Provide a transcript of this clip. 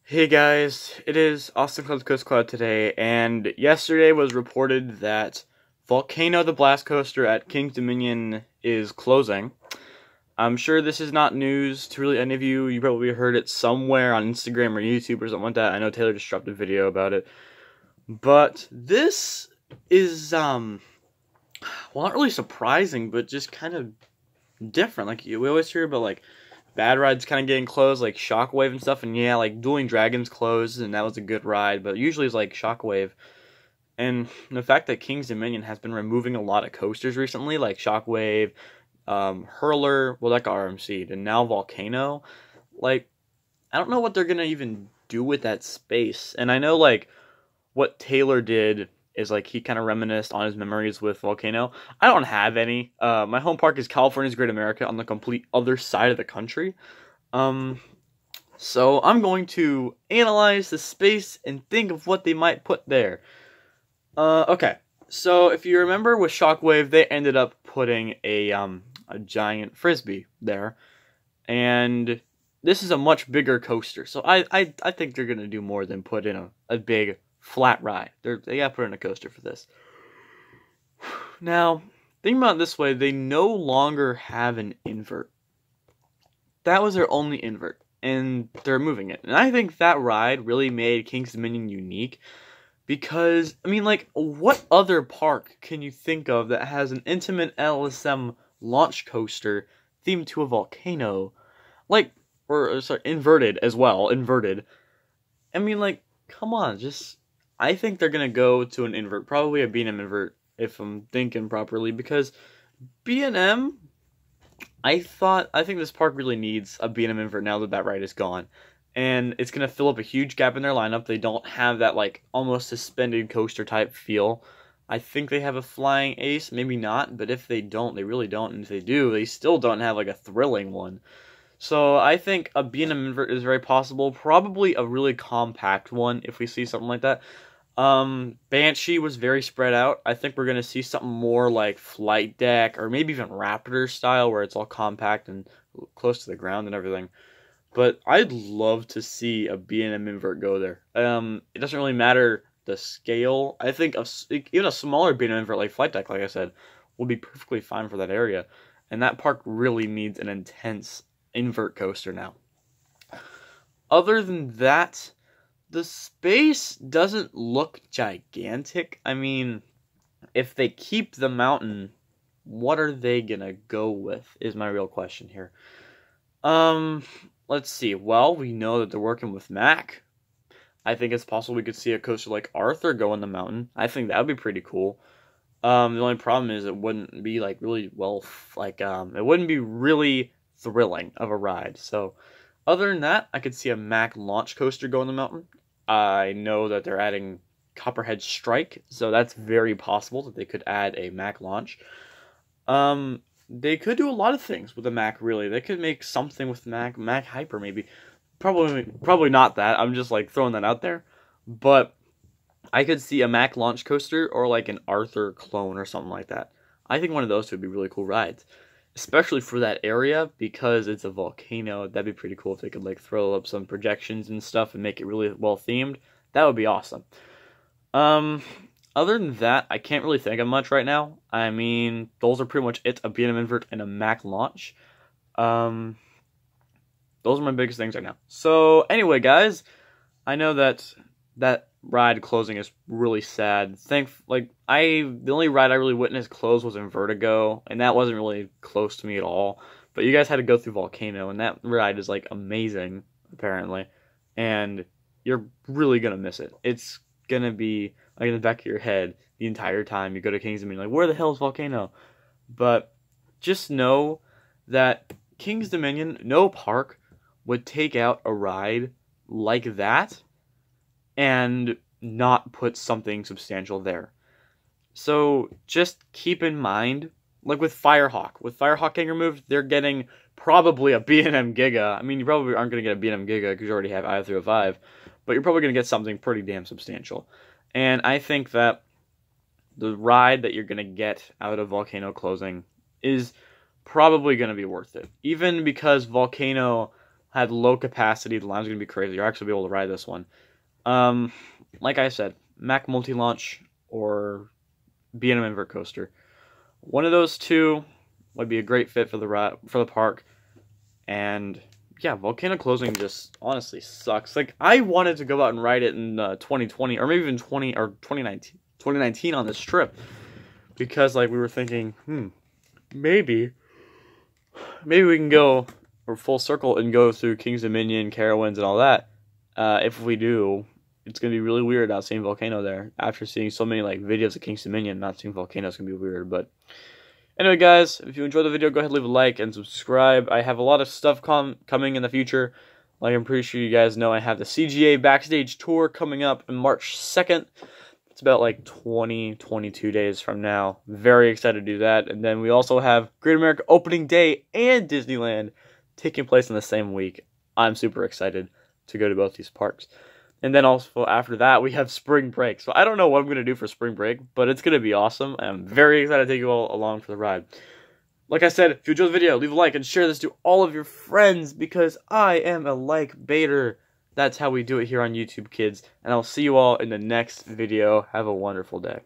Hey guys, it is Austin Clouds Coast Cloud today, and yesterday was reported that Volcano the Blast Coaster at King's Dominion is closing. I'm sure this is not news to really any of you. You probably heard it somewhere on Instagram or YouTube or something like that. I know Taylor just dropped a video about it. But this is, well, not really surprising, but just kind of different. Like, we always hear about, like, bad rides kind of getting closed, like Shockwave and stuff, and yeah, like Dueling Dragons closed, and that was a good ride, but usually it's like Shockwave. And the fact that King's Dominion has been removing a lot of coasters recently, like Shockwave, Hurler, well, that got RMC'd, and now Volcano, like, I don't know what they're gonna even do with that space. And I know, like, what Taylor did is, like, he kind of reminisced on his memories with Volcano. I don't have any. My home park is California's Great America on the complete other side of the country. So I'm going to analyze the space and think of what they might put there. Okay. So if you remember with Shockwave, they ended up putting a giant frisbee there. And this is a much bigger coaster. So I think they're going to do more than put in a big flat ride. They got to put in a coaster for this. Now, think about it this way. They no longer have an invert. That was their only invert, and they're moving it. And I think that ride really made King's Dominion unique because, I mean, like, what other park can you think of that has an intimate LSM launch coaster themed to a volcano? Like, or sorry, inverted as well, inverted. I mean, like, come on, just... I think they're going to go to an invert, probably a B&M invert, if I'm thinking properly, because B&M, I think this park really needs a B&M invert now that that ride is gone, and it's going to fill up a huge gap in their lineup. They don't have that, like, almost suspended coaster type feel. I think they have a flying ace, maybe not, but if they don't, they really don't, and if they do, they still don't have, like, a thrilling one. So I think a B&M invert is very possible. Probably a really compact one if we see something like that. Banshee was very spread out. I think we're going to see something more like Flight Deck or maybe even Raptor style where it's all compact and close to the ground and everything. But I'd love to see a B&M invert go there. It doesn't really matter the scale. I think even a smaller B&M invert like Flight Deck, like I said, will be perfectly fine for that area. And that park really needs an intense invert coaster now. Other than that, the space doesn't look gigantic. I mean, if they keep the mountain, what are they gonna go with is my real question here. Let's see. Well, we know that they're working with Mac. I think it's possible we could see a coaster like Arthur go in the mountain. I think that would be pretty cool. The only problem is it wouldn't be like really well, like it wouldn't be really thrilling of a ride. So other than that, I could see a Mac launch coaster go in the mountain. I know that they're adding Copperhead Strike, so that's very possible that they could add a Mac launch. They could do a lot of things with the Mac, really. They could make something with Mac Hyper, maybe. Probably not that. I'm just, like, throwing that out there. But I could see a Mac launch coaster or, like, an Arthur clone or something like that. I think one of those would be really cool rides. Especially for that area, because it's a volcano. That'd be pretty cool if they could, like, throw up some projections and stuff and make it really well themed. That would be awesome. Other than that, I can't really think of much right now. I mean, those are pretty much it. A B&M invert and a Mac launch. Those are my biggest things right now. So, anyway, guys, I know that ride closing is really sad. The only ride I really witnessed close was in Vertigo, and that wasn't really close to me at all. But you guys had to go through Volcano, and that ride is, like, amazing, apparently. And you're really gonna miss it. It's gonna be, like, in the back of your head the entire time you go to King's Dominion. Like, where the hell is Volcano? But just know that King's Dominion, no park, would take out a ride like that and not put something substantial there. So just keep in mind, like with Firehawk getting removed, they're getting probably a B&M Giga. I mean, you probably aren't going to get a B&M Giga because you already have I-305, but you're probably going to get something pretty damn substantial. And I think that the ride that you're going to get out of Volcano closing is probably going to be worth it. Even because Volcano had low capacity. The line's going to be crazy. You're actually be able to ride this one. Like I said, Mack multi-launch or B&M invert coaster. One of those two would be a great fit for the park. And yeah, Volcano closing just honestly sucks. Like, I wanted to go out and ride it in 2020 or maybe even 2019 on this trip, because like we were thinking, maybe we can go or full circle and go through King's Dominion, Carowinds, and all that. If we do, it's gonna be really weird not seeing Volcano there. After seeing so many like videos of King's Dominion, not seeing Volcano is gonna be weird. But anyway, guys, if you enjoyed the video, go ahead and leave a like and subscribe. I have a lot of stuff coming in the future. Like, I'm pretty sure you guys know, I have the CGA Backstage Tour coming up on March 2nd. It's about like 22 days from now. Very excited to do that. And then we also have Great America Opening Day and Disneyland taking place in the same week. I'm super excited to go to both these parks. And then also after that, we have spring break. So I don't know what I'm going to do for spring break, but it's going to be awesome. I'm very excited to take you all along for the ride. Like I said, if you enjoyed the video, leave a like and share this to all of your friends, because I am a like baiter. That's how we do it here on YouTube, kids. And I'll see you all in the next video. Have a wonderful day.